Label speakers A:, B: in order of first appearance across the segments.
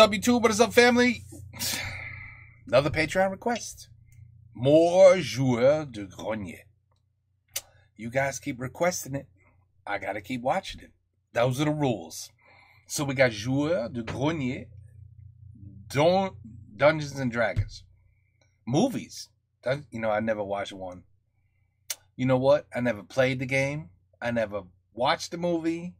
A: up, YouTube? What is up, family? Another Patreon request. More Joueurs de Grenier. You guys keep requesting it. I gotta keep watching it. Those are the rules. So we got Joueurs de Grenier, Dungeons and Dragons. Movies. You know, I never watched one. You know what? I never played the game. I never watched the movie.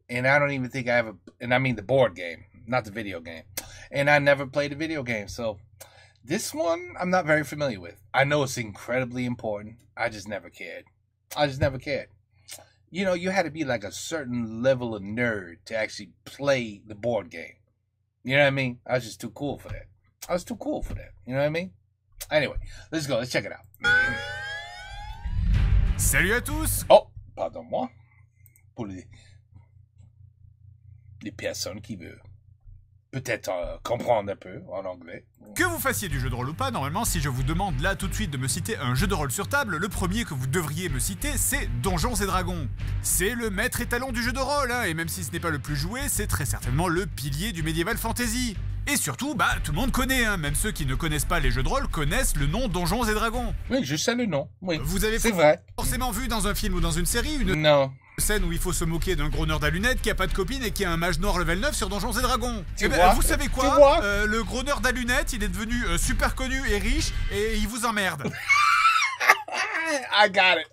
A: And I don't even think I ever... And I mean the board game, not the video game. And I never played the video game. So this one, I'm not very familiar with. I know it's incredibly important. I just never cared. You know, you had to be like a certain level of nerd to actually play the board game. You know what I mean? I was just too cool for that. You know what I mean? Anyway, let's go. Let's check it out.
B: Salut à tous!
A: Oh, pardon-moi. Pour les personnes qui veulent peut-être comprendre un peu en anglais.
B: Que vous fassiez du jeu de rôle ou pas, normalement, si je vous demande là tout de suite de me citer un jeu de rôle sur table, le premier que vous devriez me citer, c'est Donjons et Dragons. C'est le maître étalon du jeu de rôle, hein, et même si ce n'est pas le plus joué, c'est très certainement le pilier du Medieval Fantasy. Et surtout, bah, tout le monde connaît, hein, même ceux qui ne connaissent pas les jeux de rôle connaissent le nom Donjons et Dragons.
A: Oui, je sais le nom, oui.
B: Vous avez forcément vu dans un film ou dans une série une scène où il faut se moquer d'un gros nerd à lunettes qui a pas de copine et qui a un mage noir level 9 sur Donjons et Dragons. Et ben, vous savez quoi, le gros nerd à lunettes, il est devenu super connu et riche et il vous emmerde.
A: I got it.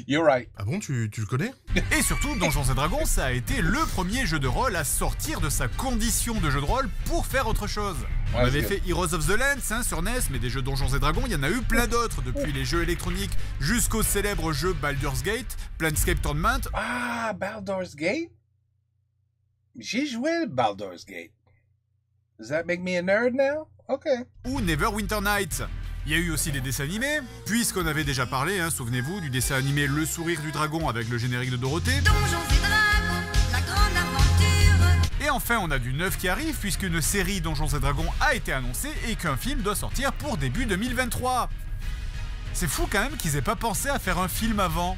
A: You're right.
C: Ah bon, tu le connais?
B: Et surtout, Donjons et Dragons, ça a été le premier jeu de rôle à sortir de sa condition de jeu de rôle pour faire autre chose. On avait fait Heroes of the Lens hein, sur NES, mais des jeux Donjons et Dragons, il y en a eu plein d'autres, depuis les jeux électroniques jusqu'au célèbre jeu Baldur's Gate, Planescape Torment.
A: Ah, Baldur's Gate? J'ai joué Baldur's Gate. Does that make me a nerd now? Okay.
B: Ou Neverwinter Nights. Il y a eu aussi des dessins animés, puisqu'on avait déjà parlé, hein, souvenez-vous, du dessin animé Le Sourire du Dragon avec le générique de Dorothée.
D: Donjons et Dragons, la grande aventure.
B: Et enfin, on a du neuf qui arrive, puisqu'une série Donjons et Dragons a été annoncée et qu'un film doit sortir pour début 2023. C'est fou quand même qu'ils aient pas pensé à faire un film avant.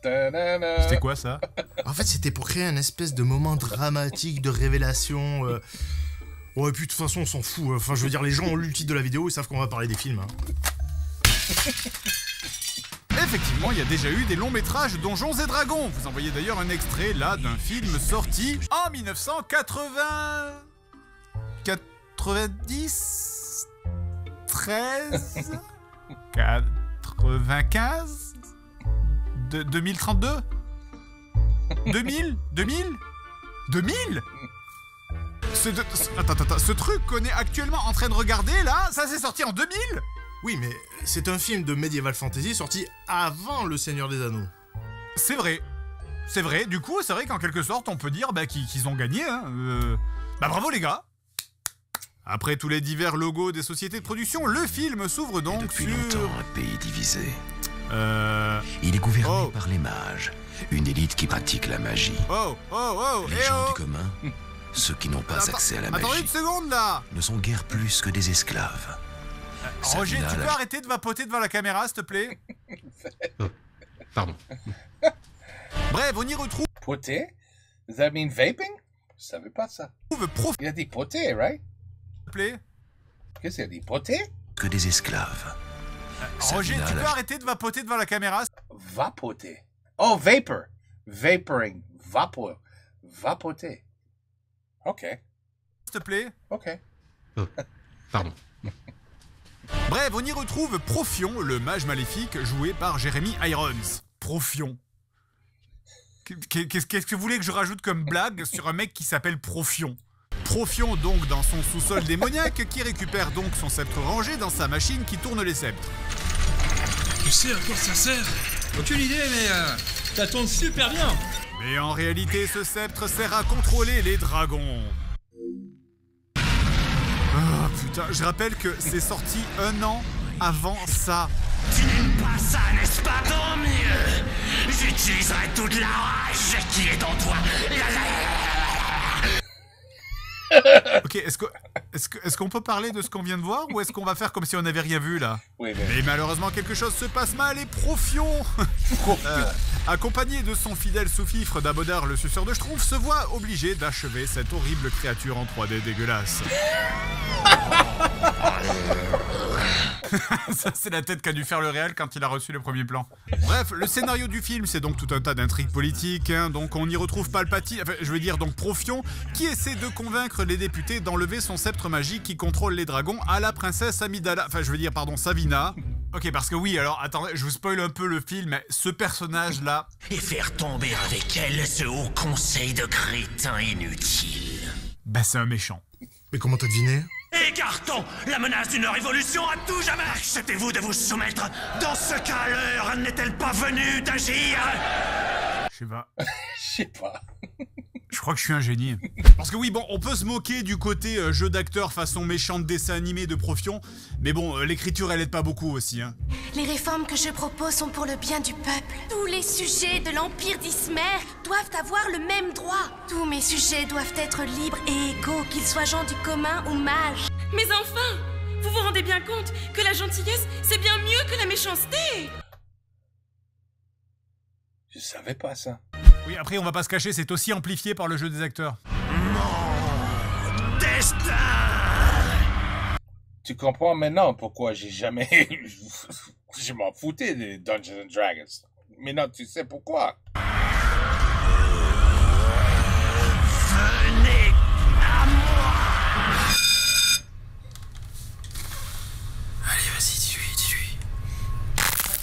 B: C'était quoi ça?
C: En fait, c'était pour créer un espèce de moment dramatique de révélation. Ouais, et puis de toute façon, on s'en fout. Enfin, je veux dire, les gens ont lu le titre de la vidéo, ils savent qu'on va parler des films. Hein.
B: Effectivement, il y a déjà eu des longs métrages Donjons et Dragons. Vous en voyez d'ailleurs un extrait là d'un film sorti en 1980... 90... 13... 95... 2032 2000 Attends, ce truc qu'on est actuellement en train de regarder là, ça s'est sorti en 2000?
C: Oui, mais c'est un film de Medieval Fantasy sorti avant Le Seigneur des Anneaux.
B: C'est vrai, du coup c'est vrai qu'en quelque sorte on peut dire bah, qu'ils ont gagné, hein. Bah bravo les gars. Après tous les divers logos des sociétés de production, le film s'ouvre donc
E: depuis
B: sur...
E: longtemps un pays divisé. Il est gouverné par les mages, une élite qui pratique la magie. Les gens du commun, ceux qui n'ont pas accès à la magie,
B: attendez une seconde là,
E: ne sont guère plus que des esclaves.
B: Roger, tu peux arrêter de vapoter devant la caméra, s'il te plaît?
C: Pardon.
B: Bref, on y retrouve...
A: Poté? Does that mean vaping? Je savais pas ça. Il a dit poté, right?
B: Qu'est-ce
A: qu'il a dit? Poté?
E: Que des esclaves.
B: Roger, tu peux arrêter de vapoter devant la caméra?
A: Vapoter. Oh, vapor. Vaporing. Vapor. Vapoter. Ok.
B: S'il te plaît?
A: Ok.
C: Pardon.
B: Bref, on y retrouve Profion, le mage maléfique, joué par Jeremy Irons. Profion. Qu'est-ce que vous voulez que je rajoute comme blague sur un mec qui s'appelle Profion? Profion donc dans son sous-sol démoniaque qui récupère donc son sceptre rangé dans sa machine qui tourne les sceptres.
F: Tu sais à quoi ça sert? Aucune idée, mais ça tourne super bien.
B: Mais en réalité, ce sceptre sert à contrôler les dragons. Ah putain, je rappelle que c'est sorti 1 an avant ça.
G: Tu n'aimes pas ça, n'est-ce pas? Tant mieux. J'utiliserai toute la rage qui est en toi.
B: Ok, Ok, est-ce qu'on peut parler de ce qu'on vient de voir ou est-ce qu'on va faire comme si on n'avait rien vu là?
A: Oui,
B: mais malheureusement quelque chose se passe mal et Profion, accompagné de son fidèle sous-fifre Damodar le suceur de Schtroumpf, se voit obligé d'achever cette horrible créature en 3D dégueulasse. Ça c'est la tête qu'a dû faire le réal quand il a reçu le premier plan. Bref, le scénario du film c'est donc tout un tas d'intrigues politiques, hein. Donc on y retrouve Palpatine, enfin je veux dire donc Profion, qui essaie de convaincre les députés d'enlever son sceptre magique qui contrôle les dragons à la princesse Amidala, enfin je veux dire pardon Savina. Ok, parce que oui, alors attendez, je vous spoil un peu le film, mais ce personnage là...
G: Et faire tomber avec elle ce haut conseil de crétins inutiles.
B: Bah c'est un méchant.
C: Mais comment t'as deviné?
G: Écartons la menace d'une révolution à tout jamais. Acceptez-vous de vous soumettre? Dans ce cas, l'heure n'est-elle pas venue d'agir?
B: Je sais pas.
A: Je sais pas.
B: Je crois que je suis un génie. Parce que oui, bon, on peut se moquer du côté jeu d'acteur façon méchant de dessin animé de Profion, mais bon, l'écriture elle aide pas beaucoup aussi, hein.
H: Les réformes que je propose sont pour le bien du peuple. Tous les sujets de l'Empire d'Ismer doivent avoir le même droit. Tous mes sujets doivent être libres et égaux, qu'ils soient gens du commun ou mages.
I: Mais enfin, vous vous rendez bien compte que la gentillesse, c'est bien mieux que la méchanceté?
A: Je savais pas ça.
B: Oui, après, on va pas se cacher, c'est aussi amplifié par le jeu des acteurs.
G: Mon destin!
A: Tu comprends maintenant pourquoi j'ai jamais... je m'en foutais des Dungeons and Dragons. Maintenant, tu sais pourquoi.
G: Venez à moi!
E: Allez, vas-y, dis-lui.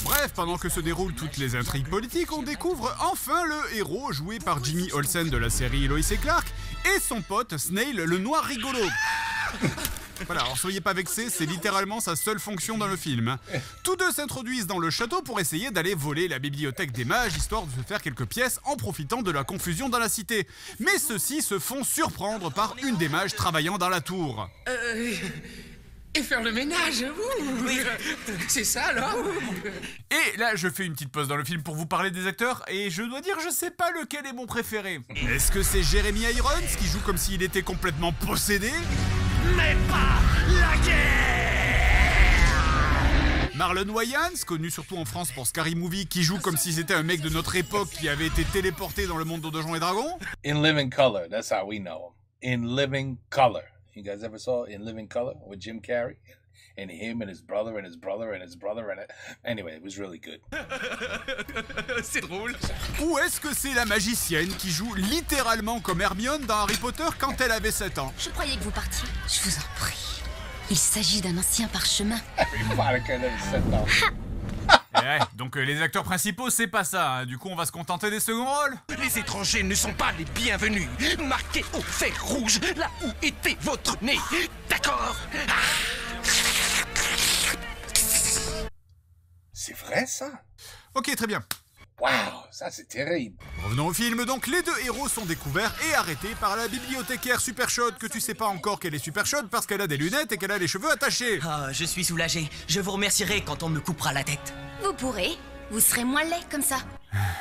B: Bref, pendant que se déroulent toutes les intrigues politiques, on découvre enfin le héros joué par Jimmy Olsen de la série Lois et Clark et son pote Snail, le noir rigolo. Voilà, alors soyez pas vexés, c'est littéralement sa seule fonction dans le film. Tous deux s'introduisent dans le château pour essayer d'aller voler la bibliothèque des mages, histoire de se faire quelques pièces en profitant de la confusion dans la cité. Mais ceux-ci se font surprendre par une des mages travaillant dans la tour.
F: Et faire le ménage, oui. C'est ça alors?
B: Et là, je fais une petite pause dans le film pour vous parler des acteurs, et je dois dire, je sais pas lequel est mon préféré. Est-ce que c'est Jeremy Irons, qui joue comme s'il était complètement possédé?
G: Mais pas la guerre!
B: Marlon Wayans, connu surtout en France pour Scary Movie, qui joue comme si c'était un mec de notre époque qui avait été téléporté dans le monde de Donjons et Dragons.
A: In Living Color, that's how we know him. In Living Color. You guys ever saw In Living Color with Jim Carrey? And him and his brother and his brother and his brother and anyway, it was really good.
F: C'est drôle.
B: Ou est-ce que c'est la magicienne qui joue littéralement comme Hermione dans Harry Potter quand elle avait 7 ans?
H: Je croyais que vous partiez. Je vous en prie. Il s'agit d'un ancien parchemin.
B: Ouais, donc les acteurs principaux, c'est pas ça, hein. Du coup, on va se contenter des seconds rôles.
G: Les étrangers ne sont pas les bienvenus. Marquez au fer rouge là où était votre nez. D'accord?
A: C'est vrai, ça?
B: Ok, très bien.
A: Waouh, ça c'est terrible.
B: Revenons au film, donc les deux héros sont découverts et arrêtés par la bibliothécaire super chaude, que tu sais pas encore qu'elle est super chaude parce qu'elle a des lunettes et qu'elle a les cheveux attachés.
J: Ah, je suis soulagé. Je vous remercierai quand on me coupera la tête.
H: Vous pourrez. Vous serez moins laid comme ça.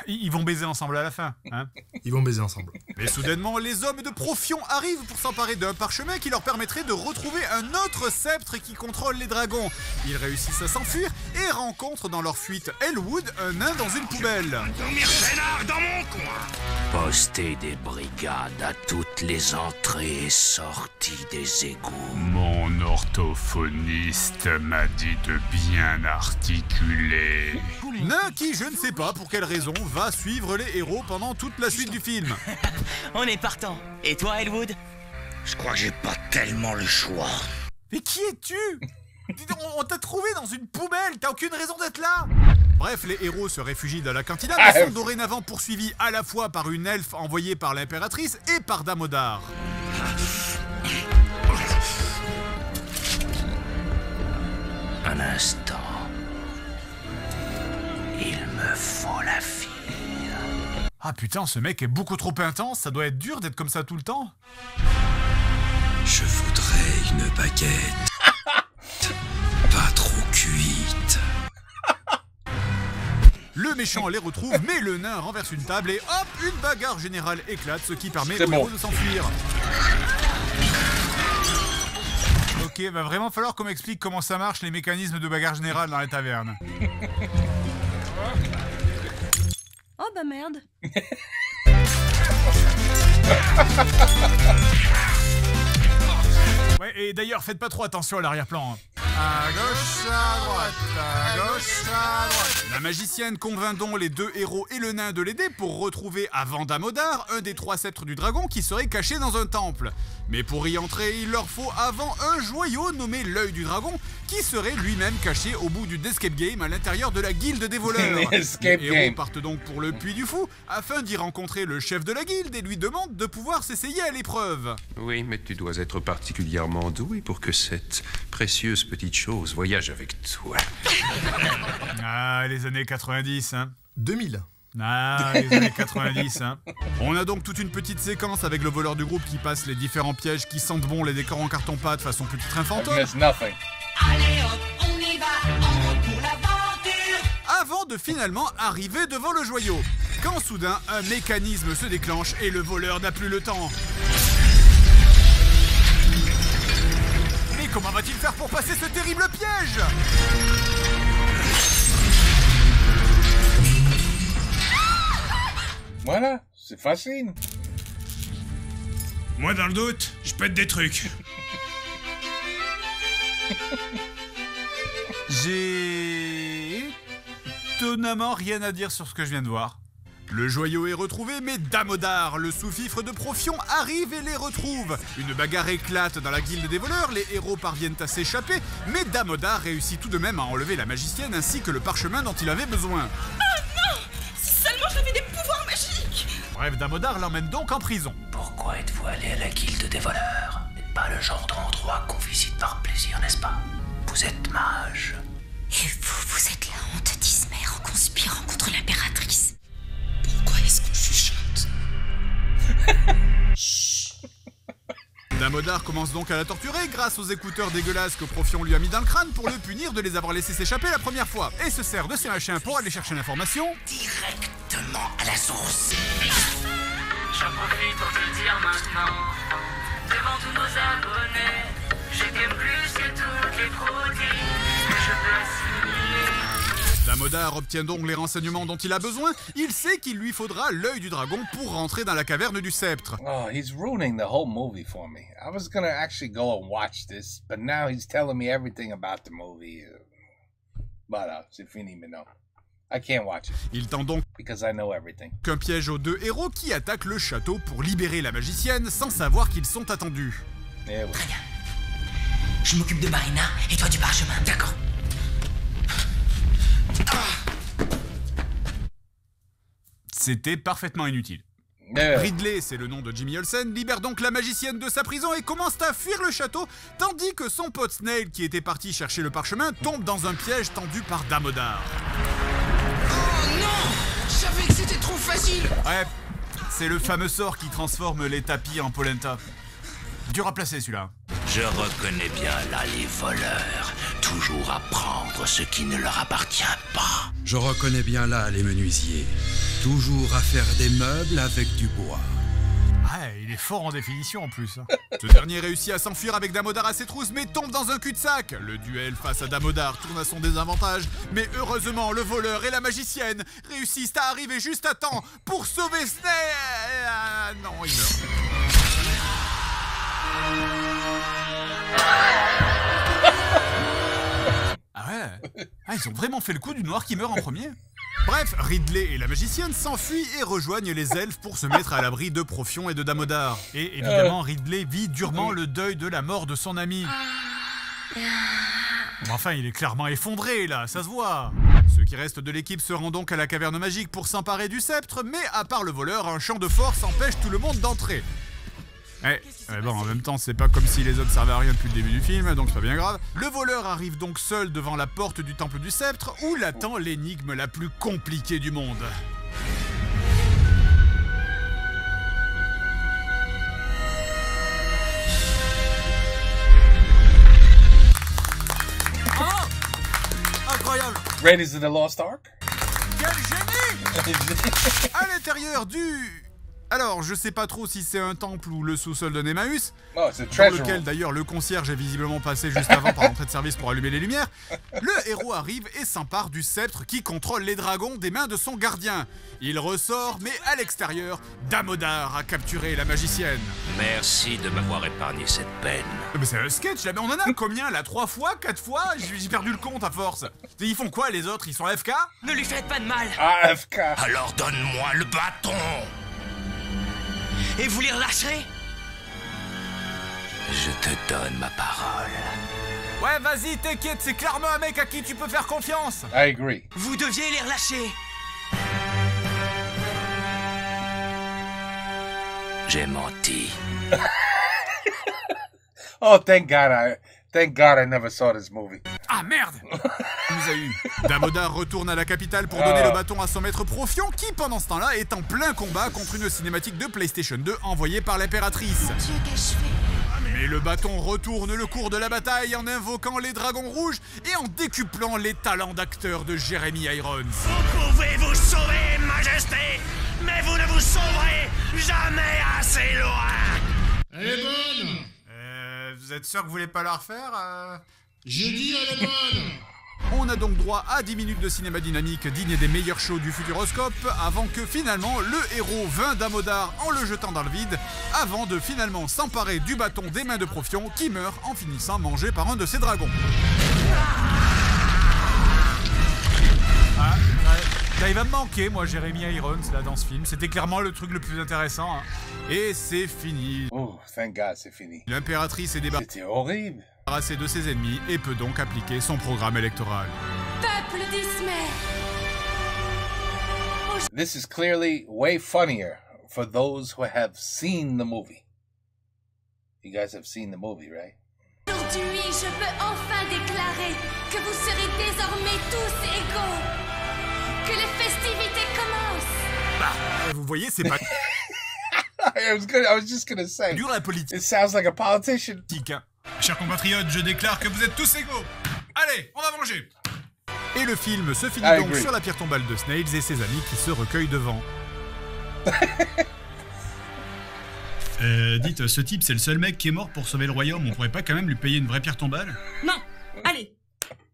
B: Ils vont baiser ensemble à la fin, hein?
C: Ils vont baiser ensemble.
B: Mais soudainement, les hommes de Profion arrivent pour s'emparer d'un parchemin qui leur permettrait de retrouver un autre sceptre qui contrôle les dragons. Ils réussissent à s'enfuir et rencontrent dans leur fuite Elwood, un nain dans une poubelle.
G: Dormir peinard dans mon coin.
E: Poster des brigades à toutes les entrées et sorties des égouts.
B: Mon orthophoniste m'a dit de bien articuler. Nain qui, je ne sais pas pour quelle raison, va suivre les héros pendant toute la suite du film.
J: On est partant. Et toi, Elwood?
G: Je crois que j'ai pas tellement le choix.
B: Mais qui es-tu? On t'a trouvé dans une poubelle, t'as aucune raison d'être là. Bref, les héros se réfugient dans la cantina, mais sont dorénavant poursuivis à la fois par une elfe envoyée par l'impératrice et par Damodar.
E: Un instant. Il me faut la fille.
B: Ah putain, ce mec est beaucoup trop intense, ça doit être dur d'être comme ça tout le temps.
E: Je voudrais une baguette. Pas trop cuite.
B: Le méchant les retrouve, mais le nain renverse une table et hop, une bagarre générale éclate, ce qui permet aux héros de s'enfuir. Ok, va vraiment falloir qu'on m'explique comment ça marche les mécanismes de bagarre générale dans les tavernes.
I: Oh bah merde.
B: Ouais, et d'ailleurs, faites pas trop attention à l'arrière-plan. À gauche, à droite, à gauche, à droite. La magicienne convainc donc les deux héros et le nain de l'aider pour retrouver avant Damodar un des 3 sceptres du dragon qui serait caché dans un temple. Mais pour y entrer, il leur faut avant un joyau nommé l'œil du dragon qui serait lui-même caché au bout d'une escape game à l'intérieur de la guilde des voleurs. Les héros partent donc pour le Puy du Fou afin d'y rencontrer le chef de la guilde et lui demandent de pouvoir s'essayer à l'épreuve.
E: Oui, mais tu dois être particulièrement doué pour que cette précieuse petite chose voyage avec toi.
B: Ah, les années 90, hein.
C: 2000.
B: Ah, les années 90, hein. On a donc toute une petite séquence avec le voleur du groupe qui passe les différents pièges qui sentent bon les décors en carton-pâte façon petit train fantôme.
A: Allez
G: hop, on y va, en route pour l'aventure.
B: Avant de finalement arriver devant le joyau. Quand soudain, un mécanisme se déclenche et le voleur n'a plus le temps. Mais comment va-t-il faire pour passer ce terrible piège ?
A: Voilà, c'est facile.
F: Moi, dans le doute, je pète des trucs.
B: J'ai étonnamment rien à dire sur ce que je viens de voir. Le joyau est retrouvé, mais Damodar, le sous-fifre de Profion, arrive et les retrouve. Une bagarre éclate dans la guilde des voleurs, les héros parviennent à s'échapper, mais Damodar réussit tout de même à enlever la magicienne ainsi que le parchemin dont il avait besoin.
I: Oh non! Si seulement j'avais des pouvoirs magiques!
B: Bref, Damodar l'emmène donc en prison.
K: Pourquoi êtes-vous allé à la guilde des voleurs? Vous n'êtes pas le genre d'endroit qu'on visite par plaisir, n'est-ce pas? Vous êtes mage.
H: Et vous êtes la honte d'Ismer en conspirant contre l'impératrice.
I: Pourquoi est-ce qu'on chuchote?
B: Damodar commence donc à la torturer grâce aux écouteurs dégueulasses que Profion lui a mis dans le crâne pour le punir de les avoir laissés s'échapper la première fois. Et se sert de ses machins pour aller chercher l'information
K: directement à la source.
L: J'en profite pour te le dire maintenant, devant tous nos abonnés, je t'aime plus que toutes les protéines que je peux assimiler.
B: Damodar obtient donc les renseignements dont il a besoin. Il sait qu'il lui faudra l'œil du dragon pour rentrer dans la caverne du sceptre.
A: Oh, he's ruining the whole movie for me. I was gonna actually go and watch this, but now he's telling me everything about the movie. But c'est fini maintenant. I can't watch it.
B: Il tente donc
A: because I know everything.
B: Qu'un piège aux deux héros qui attaquent le château pour libérer la magicienne sans savoir qu'ils sont attendus.
K: Très bien. Je m'occupe de Marina et toi du parchemin, d'accord?
B: C'était parfaitement inutile. Ridley, c'est le nom de Jimmy Olsen, libère donc la magicienne de sa prison et commence à fuir le château, tandis que son pote Snail, qui était parti chercher le parchemin, tombe dans un piège tendu par Damodar.
G: Oh non! Je savais que c'était trop facile!
B: Ouais, c'est le fameux sort qui transforme les tapis en polenta. Dur à placer celui-là.
K: Je reconnais bien là les voleurs, toujours à prendre ce qui ne leur appartient pas.
M: Je reconnais bien là les menuisiers, toujours à faire des meubles avec du bois.
B: Ah, il est fort en définition en plus. Ce dernier réussit à s'enfuir avec Damodar à ses trousses, mais tombe dans un cul-de-sac. Le duel face à Damodar tourne à son désavantage, mais heureusement, le voleur et la magicienne réussissent à arriver juste à temps pour sauver Snail. Ah, non, il meurt. Ah ouais? Ah, ils ont vraiment fait le coup du noir qui meurt en premier? Bref, Ridley et la magicienne s'enfuient et rejoignent les elfes pour se mettre à l'abri de Profion et de Damodar. Et évidemment, Ridley vit durement le deuil de la mort de son ami. Enfin, il est clairement effondré là, ça se voit. Ceux qui restent de l'équipe se rendent donc à la caverne magique pour s'emparer du sceptre, mais à part le voleur, un champ de force empêche tout le monde d'entrer. Bon, en même temps, c'est pas comme si les autres servaient à rien depuis le début du film, donc c'est pas bien grave. Le voleur arrive donc seul devant la porte du temple du sceptre, où l'attend l'énigme la plus compliquée du monde. Oh! Incroyable!
A: Raiders of the Lost Ark?
B: Quel génie! À l'intérieur du... Alors, je sais pas trop si c'est un temple ou le sous-sol de Emmaüs,
A: dans
B: lequel d'ailleurs le concierge est visiblement passé juste avant par l'entrée de service pour allumer les lumières. Le héros arrive et s'empare du sceptre qui contrôle les dragons des mains de son gardien. Il ressort, mais à l'extérieur, Damodar a capturé la magicienne.
K: Merci de m'avoir épargné cette peine.
B: Mais c'est un sketch là, mais on en a combien là? 3 fois? 4 fois? J'ai perdu le compte à force. Ils font quoi les autres? Ils sont AFK?
J: Ne lui faites pas de mal.
A: AFK.
K: Alors donne-moi le bâton.
J: Et vous les relâcherez?
K: Je te donne ma parole.
B: Ouais, vas-y, t'inquiète, c'est clairement un mec à qui tu peux faire confiance.
A: I agree.
J: Vous deviez les relâcher.
K: J'ai menti.
A: Oh, thank God I never saw this movie.
B: Ah merde! Il nous a eu. Damodar retourne à la capitale pour donner le bâton à son maître Profion, qui pendant ce temps-là est en plein combat contre une cinématique de PlayStation 2 envoyée par l'impératrice.
H: Dieu, qu'ai-je fait?
B: Mais le bâton retourne le cours de la bataille en invoquant les dragons rouges et en décuplant les talents d'acteur de Jeremy Irons.
G: Vous pouvez vous sauver, Majesté, mais vous ne vous sauverez jamais assez loin.
C: Elle est bonne.
B: Vous êtes sûr que vous voulez pas la refaire?
C: J'ai dit elle est bonne.
B: On a donc droit à 10 minutes de cinéma dynamique digne des meilleurs shows du Futuroscope avant que finalement le héros vainc Damodar en le jetant dans le vide, avant de finalement s'emparer du bâton des mains de Profion qui meurt en finissant mangé par un de ses dragons. Ah, ouais. Il va me manquer, moi, Jeremy Irons, là, dans ce film. C'était clairement le truc le plus intéressant. Hein. Et c'est fini.
A: Oh, thank God, c'est fini.
B: L'impératrice est
A: C'était horrible.
B: débarrassée de ses ennemis et peut donc appliquer son programme électoral.
H: Peuple d'Ismer.
A: This is clearly way funnier for those who have seen the movie. You guys have seen the movie, right?
H: Aujourd'hui, je peux enfin déclarer que vous serez désormais tous égaux. Que les festivités commencent.
B: Bah, vous voyez, c'est pas...
A: I was just gonna say.
B: Dur la politique.
A: It sounds like a politician.
B: Chers compatriotes, je déclare que vous êtes tous égaux. Allez, on va manger. Et le film se finit donc sur la pierre tombale de Snails et ses amis qui se recueillent devant.
N: Dites, ce type, c'est le seul mec qui est mort pour sauver le royaume. On pourrait pas quand même lui payer une vraie pierre tombale?
I: Non, allez,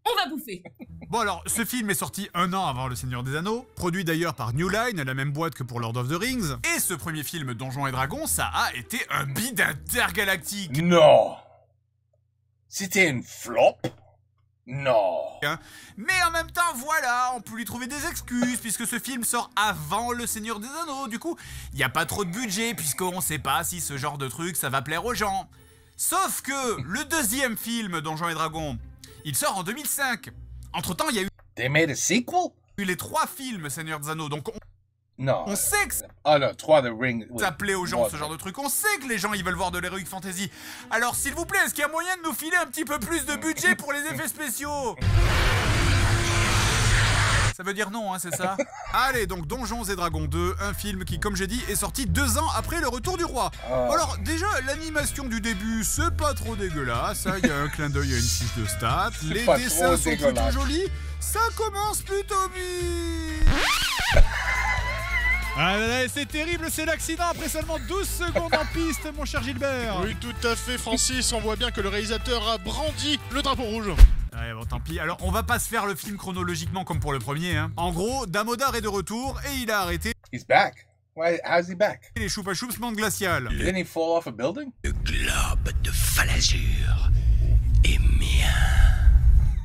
I: on va bouffer.
B: Bon alors, ce film est sorti 1 an avant Le Seigneur des Anneaux, produit d'ailleurs par New Line, la même boîte que pour Lord of the Rings, et ce premier film Donjons et Dragons, ça a été un bide intergalactique.
A: Non. C'était une flop? Non.
B: Mais en même temps, voilà, on peut lui trouver des excuses, puisque ce film sort avant Le Seigneur des Anneaux, du coup, il n'y a pas trop de budget, puisqu'on sait pas si ce genre de truc, ça va plaire aux gens. Sauf que le deuxième film Donjons et Dragons, il sort en 2005. Entre-temps, il y a eu...
A: They made a sequel?
B: Les 3 films Seigneur des Anneaux, donc
A: non.
B: On sait que
A: non, 3 The Ring.
B: Ça plaît aux gens, ce genre de truc. On sait que les gens, ils veulent voir de l'heroic fantasy. Alors, s'il vous plaît, est-ce qu'il y a moyen de nous filer un petit peu plus de budget pour les effets spéciaux? Ça veut dire non, hein, c'est ça? Allez, donc Donjons et Dragons 2, un film qui, comme j'ai dit, est sorti 2 ans après le retour du roi. Alors, déjà, l'animation du début, c'est pas trop dégueulasse. Il y a un clin d'œil à une fiche de stats. Les dessins sont plutôt jolis. Ça commence plutôt bien.
O: Ah c'est terrible, c'est l'accident après seulement 12 secondes en piste, mon cher Gilbert.
C: Oui, tout à fait, Francis. On voit bien que le réalisateur a brandi le drapeau rouge.
B: Ouais, bon, tant pis. Alors, on va pas se faire le film chronologiquement comme pour le premier. Hein. En gros, Damodar est de retour et il a arrêté...
A: He's back. Why, how's he back?
B: Les choupa-choups montent glacial.
A: Didn't he fall off a building?
K: Le globe de Falazur est mien.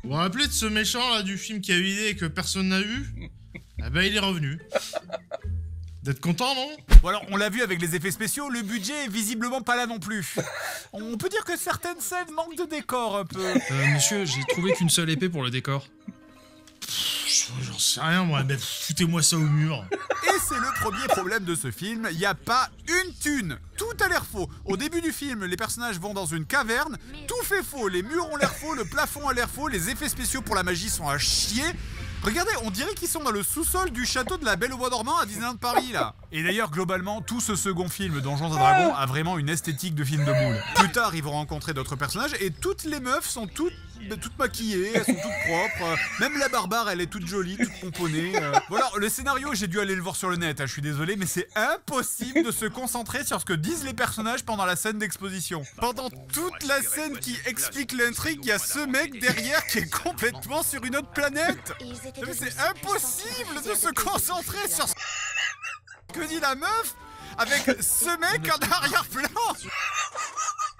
C: Vous vous rappelez de ce méchant là du film qui a eu idée et que personne n'a vu? Ah bah il est revenu. D'être content, non?
B: Bon alors, on l'a vu avec les effets spéciaux, le budget est visiblement pas là non plus. On peut dire que certaines scènes manquent de décor un peu.
N: Monsieur, j'ai trouvé qu'une seule épée pour le décor.
C: J'en sais rien moi, mais foutez-moi ça au mur.
B: Et c'est le premier problème de ce film, il n'y a pas une thune. Tout a l'air faux. Au début du film, les personnages vont dans une caverne, tout fait faux, les murs ont l'air faux, le plafond a l'air faux, les effets spéciaux pour la magie sont à chier. Regardez, on dirait qu'ils sont dans le sous-sol du château de la Belle au Bois dormant à Disneyland Paris, là. Et d'ailleurs, globalement, tout ce second film, Donjons et Dragons, a vraiment une esthétique de film de boule. Plus tard, ils vont rencontrer d'autres personnages et toutes les meufs sont toutes toutes maquillées, elles sont toutes propres. Même la barbare, elle est toute jolie, toute pomponnée. Voilà, le scénario, j'ai dû aller le voir sur le net, hein, je suis désolé, mais c'est impossible de se concentrer sur ce que disent les personnages pendant la scène d'exposition. Pendant toute la scène qui explique l'intrigue, il y a ce mec derrière qui est complètement sur une autre planète. Mais c'est impossible de se concentrer sur ce que dit la meuf avec ce mec en arrière-plan.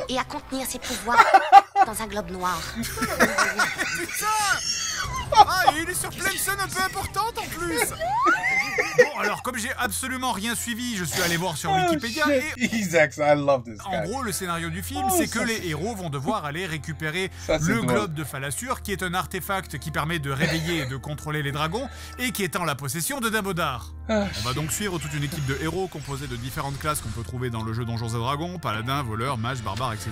H: Et à contenir ses pouvoirs dans un globe noir.
B: Putain! Ah, et il est sur plein de scènes un peu importantes en plus. Bon, alors comme j'ai absolument rien suivi, je suis allé voir sur Wikipédia et...
A: Isaac, I love this guy.
B: En gros, le scénario du film, c'est que les héros vont devoir aller récupérer le globe de Falasur, qui est un artefact qui permet de réveiller et de contrôler les dragons, et qui est en la possession de Damodar. On va donc suivre toute une équipe de héros composée de différentes classes qu'on peut trouver dans le jeu Donjons et Dragons, paladins, voleurs, mages, barbares, etc.,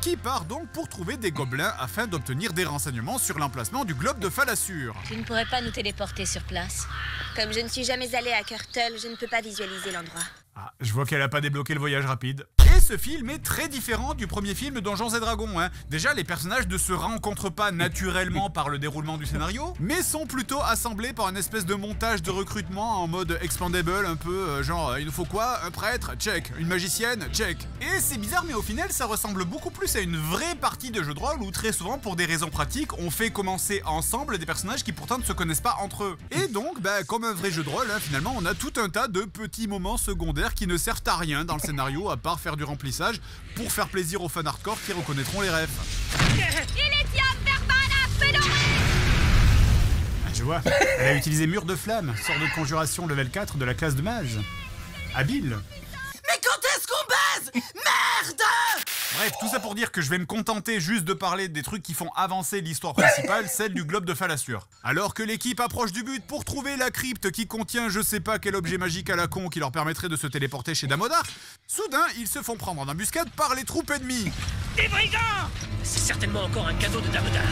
B: qui part donc pour trouver des gobelins afin d'obtenir des renseignements sur l'emplacement du globe de Falasur.
P: Tu ne pourrais pas nous téléporter sur place. Comme je ne suis jamais allée à Kurtle, je ne peux pas visualiser l'endroit.
B: Ah, je vois qu'elle a pas débloqué le voyage rapide. Et ce film est très différent du premier film Donjons et Dragons. Hein. Déjà, les personnages ne se rencontrent pas naturellement par le déroulement du scénario, mais sont plutôt assemblés par une espèce de montage de recrutement en mode expandable, un peu genre il nous faut quoi? Un prêtre? Check. Une magicienne? Check. Et c'est bizarre, mais au final, ça ressemble beaucoup plus à une vraie partie de jeu de rôle où très souvent, pour des raisons pratiques, on fait commencer ensemble des personnages qui pourtant ne se connaissent pas entre eux. Et donc, comme un vrai jeu de rôle, hein, finalement, on a tout un tas de petits moments secondaires qui ne servent à rien dans le scénario à part faire du remplissage pour faire plaisir aux fans hardcore qui reconnaîtront les refs. Je vois, elle a utilisé Mur de Flamme, sort de conjuration level 4 de la classe de mage. Habile.
J: Mais quand est-ce qu'on baise? Merde!
B: Bref, tout ça pour dire que je vais me contenter juste de parler des trucs qui font avancer l'histoire principale, celle du globe de Falasur. Alors que l'équipe approche du but pour trouver la crypte qui contient je sais pas quel objet magique à la con qui leur permettrait de se téléporter chez Damodar, soudain ils se font prendre en embuscade par les troupes ennemies.
K: Des brigands! C'est certainement encore un cadeau de Damodar.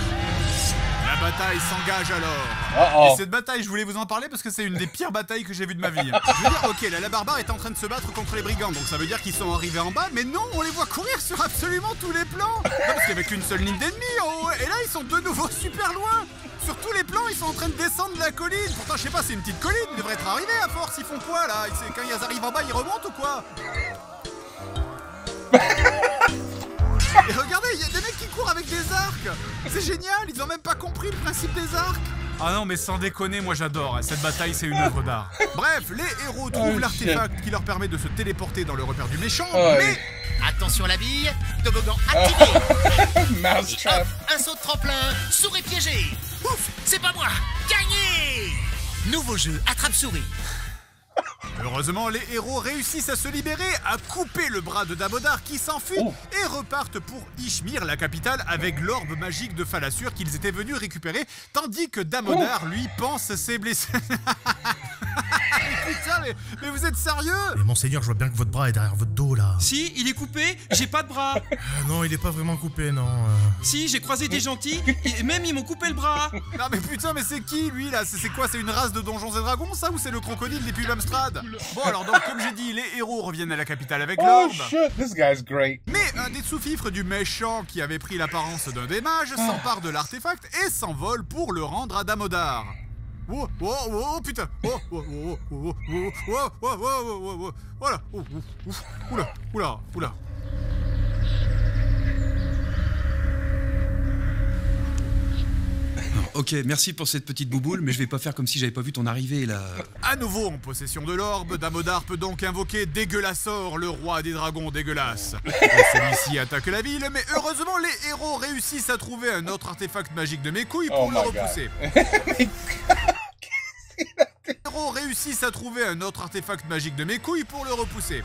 B: La bataille s'engage alors. Et cette bataille, je voulais vous en parler parce que c'est une des pires batailles que j'ai vues de ma vie. Je veux dire, ok, là, la barbare est en train de se battre contre les brigands, donc ça veut dire qu'ils sont arrivés en bas, mais non, on les voit courir sur absolument tous les plans. Non, parce qu'il y avait qu'une seule ligne d'ennemis en haut, et là, ils sont de nouveau super loin. Sur tous les plans, ils sont en train de descendre la colline. Pourtant, je sais pas, c'est une petite colline, ils devraient être arrivés à force. Ils font quoi là? Quand ils arrivent en bas, ils remontent ou quoi? Et regardez, il y a des mecs qui courent avec des arcs. C'est génial, ils ont même pas compris le principe des arcs. Ah non, mais sans déconner, moi j'adore. Cette bataille, c'est une œuvre d'art. Bref, les héros trouvent l'artefact qui leur permet de se téléporter dans le repère du méchant, mais...
J: Attention la bille, toboggan activé.
A: Mousetrap.
J: Un saut de tremplin, souris piégée. Ouf, c'est pas moi. Gagné. Nouveau jeu, attrape-souris.
B: Heureusement, les héros réussissent à se libérer, à couper le bras de Damodar qui s'enfuit et repartent pour Ishmir, la capitale, avec l'orbe magique de Falasur qu'ils étaient venus récupérer, tandis que Damodar, lui, pense ses blessures. Putain, mais vous êtes sérieux?
C: Mais monseigneur, je vois bien que votre bras est derrière votre dos là.
F: Si, il est coupé, j'ai pas de bras.
C: Non, il est pas vraiment coupé, non.
F: Si, j'ai croisé des gentils, et même ils m'ont coupé le bras.
B: Non mais putain, mais c'est qui lui là? C'est quoi? C'est une race de Donjons et Dragons ça? Ou c'est le crocodile des pubs Amstrad? Bon alors donc comme j'ai dit, les héros reviennent à la capitale avec l'orbe.
A: Oh shit, this guy's great.
B: Mais un des sous-fifres du méchant qui avait pris l'apparence d'un des mages s'empare de l'artefact et s'envole pour le rendre à Damodar. Oh, oh, oh, oh, putain! Oh, oh, oh, oh, oh, oh, oh, oh, oh, oh, voilà! Oh, oula, oula, oula!
M: Ok, merci pour cette petite bouboule, mais je vais pas faire comme si j'avais pas vu ton arrivée là.
B: À nouveau en possession de l'orbe, Damodar peut donc invoquer Dégueulassor, le roi des dragons dégueulasses. Celui-ci attaque la ville, mais heureusement les héros réussissent à trouver un autre artefact magique de mes couilles pour le repousser. Les héros réussissent à trouver un autre artefact magique de mes couilles pour le repousser.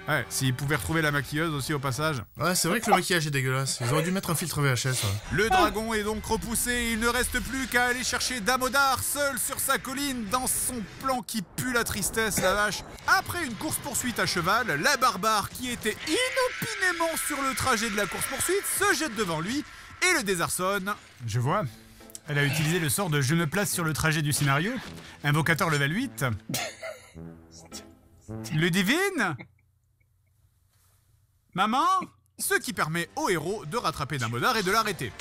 B: Ouais, s'ils pouvaient retrouver la maquilleuse aussi au passage.
C: Ouais, c'est vrai que le maquillage est dégueulasse. Ils auraient dû mettre un filtre VHS. Ouais.
B: Le dragon est donc repoussé et il ne reste plus qu'à aller chercher Damodar seul sur sa colline dans son plan qui pue la tristesse, la vache. Après une course-poursuite à cheval, la barbare qui était inopinément sur le trajet de la course-poursuite se jette devant lui et le désarçonne. Je vois. Elle a utilisé le sort de je me place sur le trajet du scénario. Invocateur level 8. Le divine? Maman? ce qui permet au héros de rattraper Damodar et de l'arrêter.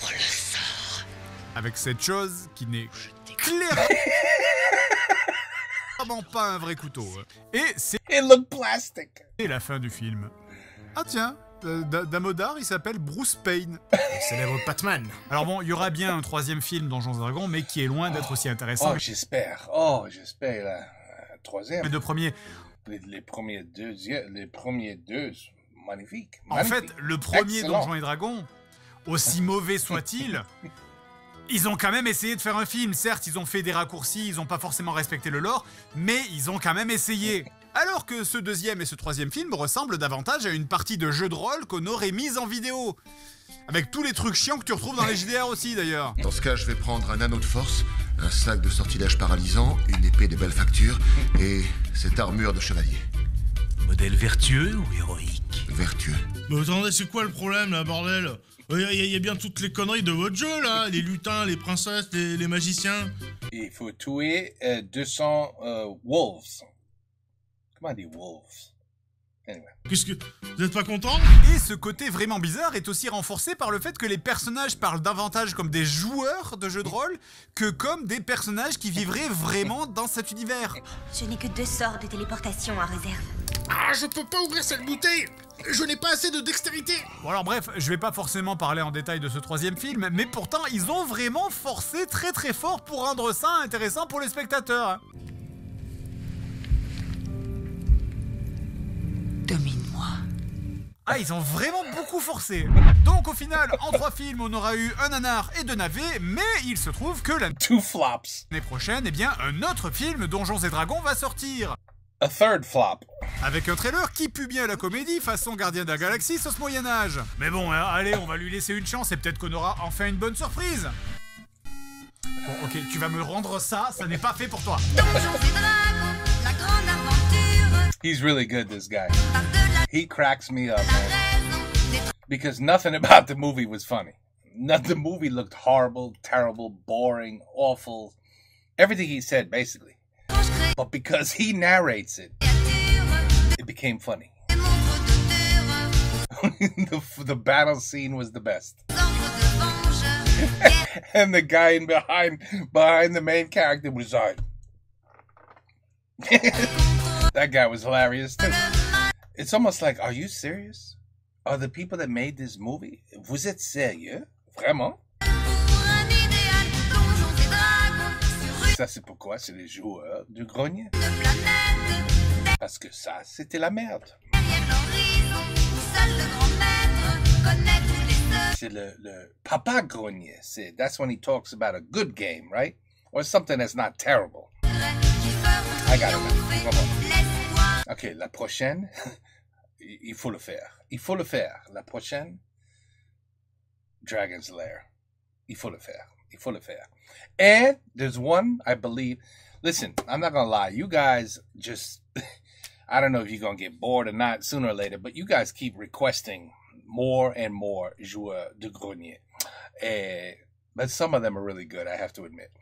B: Avec cette chose qui n'est clairement pas un vrai couteau. Et c'est la fin du film. Ah tiens, Damodar, il s'appelle Bruce Payne.
C: Le célèbre Batman.
B: Alors bon, il y aura bien un 3e film Donjons et Dragons, mais qui est loin d'être aussi intéressant.
A: Oh, j'espère, la 3e.
B: Les 2 premiers.
A: Les premiers deux, magnifiques.
B: En fait, le premier Donjons et Dragons, aussi mauvais soit-il, ils ont quand même essayé de faire un film. Certes, ils ont fait des raccourcis, ils n'ont pas forcément respecté le lore, mais ils ont quand même essayé. Alors que ce 2e et ce 3e film ressemblent davantage à une partie de jeu de rôle qu'on aurait mise en vidéo. Avec tous les trucs chiants que tu retrouves dans les JDR aussi, d'ailleurs.
E: Dans ce cas, je vais prendre un anneau de force, un sac de sortilège paralysant, une épée de belle facture et cette armure de chevalier.
K: Modèle vertueux ou héroïque?
E: Vertueux.
C: Mais attendez, c'est quoi le problème, là, bordel? Il y a bien toutes les conneries de votre jeu, là. Les lutins, les princesses, les magiciens.
A: Il faut tuer 200 wolves. Comment on dit wolves? Anyway.
C: Qu'est-ce que... Vous êtes pas content?
B: Et ce côté vraiment bizarre est aussi renforcé par le fait que les personnages parlent davantage comme des joueurs de jeux de rôle que comme des personnages qui vivraient vraiment dans cet univers.
P: Je n'ai que 2 sorts de téléportation en réserve.
C: Ah, je peux pas ouvrir cette bouteille! Je n'ai pas assez de dextérité!
B: Bon alors bref, je vais pas forcément parler en détail de ce 3e film, mais pourtant ils ont vraiment forcé très très fort pour rendre ça intéressant pour les spectateurs.
K: Domine-moi.
B: Ah, ils ont vraiment beaucoup forcé. Donc au final, en 3 films, on aura eu un nanar et 2 navets, mais il se trouve que
A: Two flops.
B: l'année prochaine, eh bien, un autre film Donjons et Dragons va sortir.
A: A third flop.
B: Avec un trailer qui pue bien la comédie façon Gardien de la Galaxie sauce Moyen-Âge. Mais bon, hein, allez, on va lui laisser une chance et peut-être qu'on aura enfin une bonne surprise. Bon, ok, tu vas me rendre ça n'est pas fait pour toi.
D: Donjons et Dragons, la grande aventure.
A: He's really good, this guy. He cracks me up, man. Because nothing about the movie was funny. The movie looked horrible, terrible, boring, awful. Everything he said, basically. But because he narrates it, it became funny. The battle scene was the best. And the guy behind the main character was like... That guy was hilarious too. It's almost like, are you serious? Are the people that made this movie? Vous êtes sérieux? Vraiment? Ça c'est pourquoi c'est les joueurs du grenier. Parce que ça c'était la merde. C'est le papa grenier. That's when he talks about a good game, right? Or something that's not terrible. I got it now. Ok, la prochaine, il faut le faire. Il faut le faire. La prochaine, Dragon's Lair. Il faut le faire. Il faut le faire. And there's one, I believe. Listen, I'm not going to lie. You guys just, I don't know if you're going to get bored or not sooner or later, but you guys keep requesting more and more joueurs de grenier. But some of them are really good, I have to admit.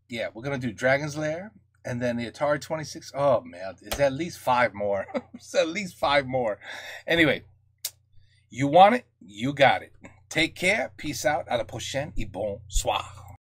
A: Yeah, we're going to do Dragon's Lair. And then the Atari 26. Oh, man. It's at least 5 more. It's at least 5 more. Anyway, you want it? You got it. Take care. Peace out. À la prochaine et bonsoir.